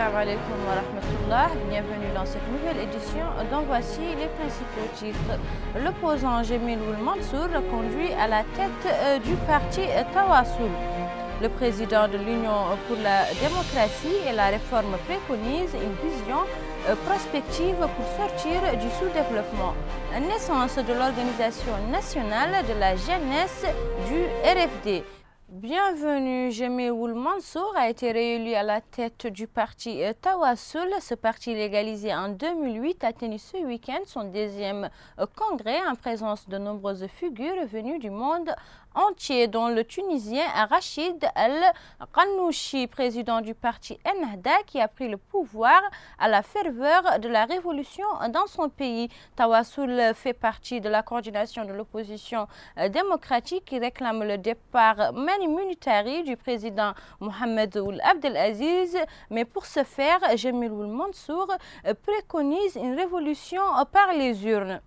Assalamu alaikum wa rahmatullah. Bienvenue dans cette nouvelle édition dont voici les principaux titres. L'opposant Jamil Ould Mansour conduit à la tête du parti Tawassoul. Le président de l'Union pour la démocratie et la réforme préconise une vision prospective pour sortir du sous-développement. Naissance de l'Organisation nationale de la jeunesse du RFD. Bienvenue, Jamil Ould Mansour a été réélu à la tête du parti Tawassoul. Ce parti légalisé en 2008 a tenu ce week-end son deuxième congrès en présence de nombreuses figures venues du monde entier, dont le Tunisien Rachid Ghannouchi, président du parti Ennahda, qui a pris le pouvoir à la ferveur de la révolution dans son pays. Tawassoul fait partie de la coordination de l'opposition démocratique qui réclame le départ militaire du président Mohamed Ould Abdelaziz. Mais pour ce faire, Jamil Ould Mansour préconise une révolution par les urnes.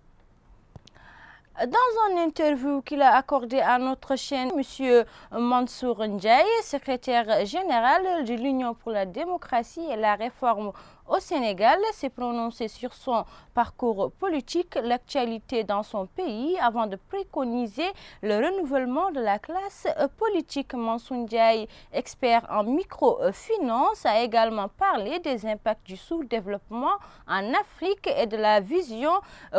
Dans une interview qu'il a accordée à notre chaîne, M. Mansour Ndiaye, secrétaire général de l'Union pour la démocratie et la réforme au Sénégal, s'est prononcé sur son parcours politique, l'actualité dans son pays, avant de préconiser le renouvellement de la classe politique. Mansour Ndiaye, expert en microfinance, a également parlé des impacts du sous-développement en Afrique et de la vision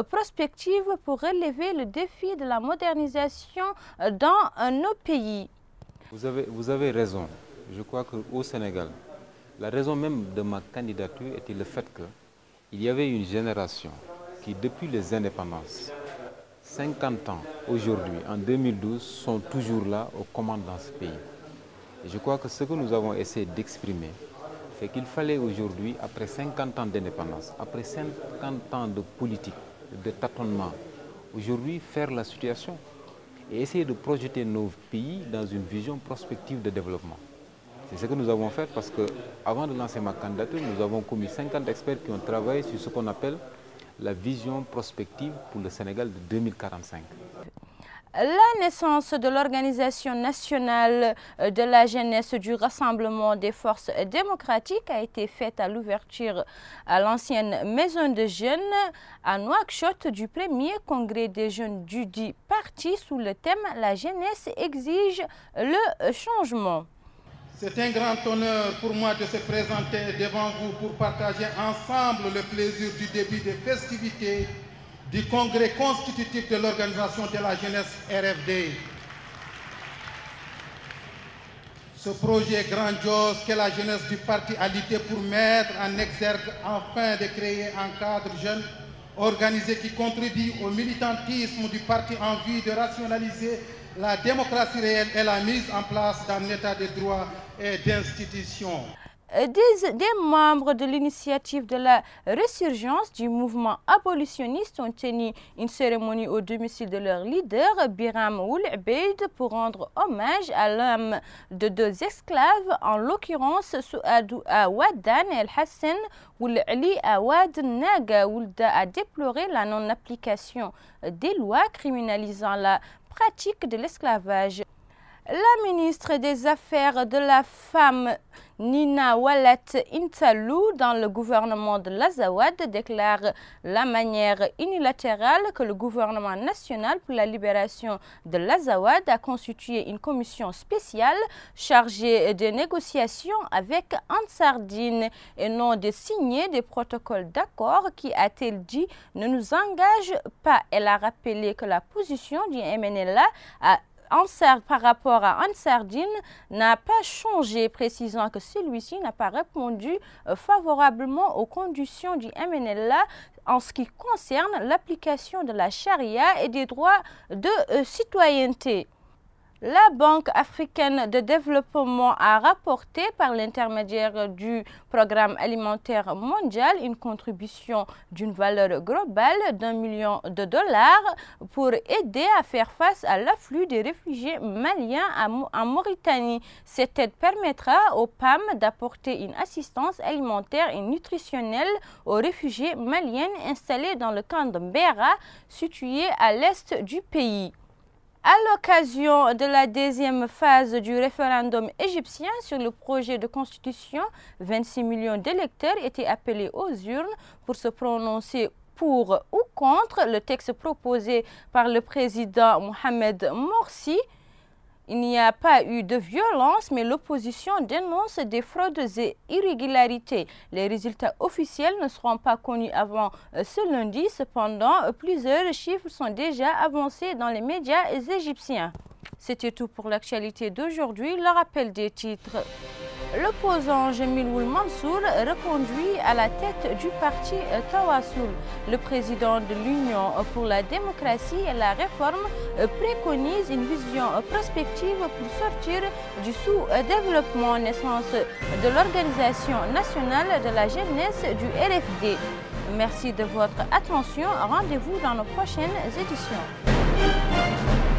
prospective pour relever le défi de la modernisation dans nos pays. Vous avez raison. Je crois qu'au Sénégal, la raison même de ma candidature était le fait qu'il y avait une génération qui, depuis les indépendances, 50 ans aujourd'hui, en 2012, sont toujours là aux commandes dans ce pays. Et je crois que ce que nous avons essayé d'exprimer, c'est qu'il fallait aujourd'hui, après 50 ans d'indépendance, après 50 ans de politique, de tâtonnement, aujourd'hui faire la situation et essayer de projeter nos pays dans une vision prospective de développement. C'est ce que nous avons fait parce qu'avant de lancer ma candidature, nous avons commis 50 experts qui ont travaillé sur ce qu'on appelle la vision prospective pour le Sénégal de 2045. La naissance de l'Organisation nationale de la jeunesse du Rassemblement des forces démocratiques a été faite à l'ouverture à l'ancienne maison de jeunes à Nouakchott du premier congrès des jeunes du dit parti sous le thème « La jeunesse exige le changement ». C'est un grand honneur pour moi de se présenter devant vous pour partager ensemble le plaisir du début des festivités du congrès constitutif de l'Organisation de la jeunesse RFD. Ce projet grandiose que la jeunesse du parti a lutté pour mettre en exergue afin de créer un cadre jeune organisé qui contribue au militantisme du parti en vue de rationaliser la démocratie réelle et la mise en place d'un état de droit et d'institutions. Des membres de l'initiative de la résurgence du mouvement abolitionniste ont tenu une cérémonie au domicile de leur leader, Biram Ould Abeid, pour rendre hommage à l'âme de deux esclaves, en l'occurrence Souadou Awadan et El-Hassan Ould Ali Awad Naga. Ould a déploré la non-application des lois criminalisant la pratique de l'esclavage. La ministre des Affaires de la Femme, Nina Walat Intalou, dans le gouvernement de l'Azawad, déclare la manière unilatérale que le gouvernement national pour la libération de l'Azawad a constitué une commission spéciale chargée des négociations avec Ansardine et non de signer des protocoles d'accord qui, a-t-elle dit, ne nous engagent pas. Elle a rappelé que la position du MNLA par rapport à Ansardine n'a pas changé, précisant que celui-ci n'a pas répondu favorablement aux conditions du MNLA en ce qui concerne l'application de la charia et des droits de citoyenneté. La Banque africaine de développement a rapporté par l'intermédiaire du Programme alimentaire mondial une contribution d'une valeur globale d'1 million de dollars pour aider à faire face à l'afflux des réfugiés maliens en Mauritanie. Cette aide permettra au PAM d'apporter une assistance alimentaire et nutritionnelle aux réfugiés maliens installés dans le camp de Mbera, situé à l'est du pays. À l'occasion de la deuxième phase du référendum égyptien sur le projet de constitution, 26 millions d'électeurs étaient appelés aux urnes pour se prononcer pour ou contre le texte proposé par le président Mohamed Morsi. Il n'y a pas eu de violence, mais l'opposition dénonce des fraudes et irrégularités. Les résultats officiels ne seront pas connus avant ce lundi. Cependant, plusieurs chiffres sont déjà avancés dans les médias égyptiens. C'était tout pour l'actualité d'aujourd'hui. Le rappel des titres. L'opposant Jamiloul Mansour reconduit à la tête du parti Tawassoul. Le président de l'Union pour la démocratie et la réforme préconise une vision prospective pour sortir du sous-développement, naissance de l'Organisation nationale de la jeunesse du RFD. Merci de votre attention. Rendez-vous dans nos prochaines éditions.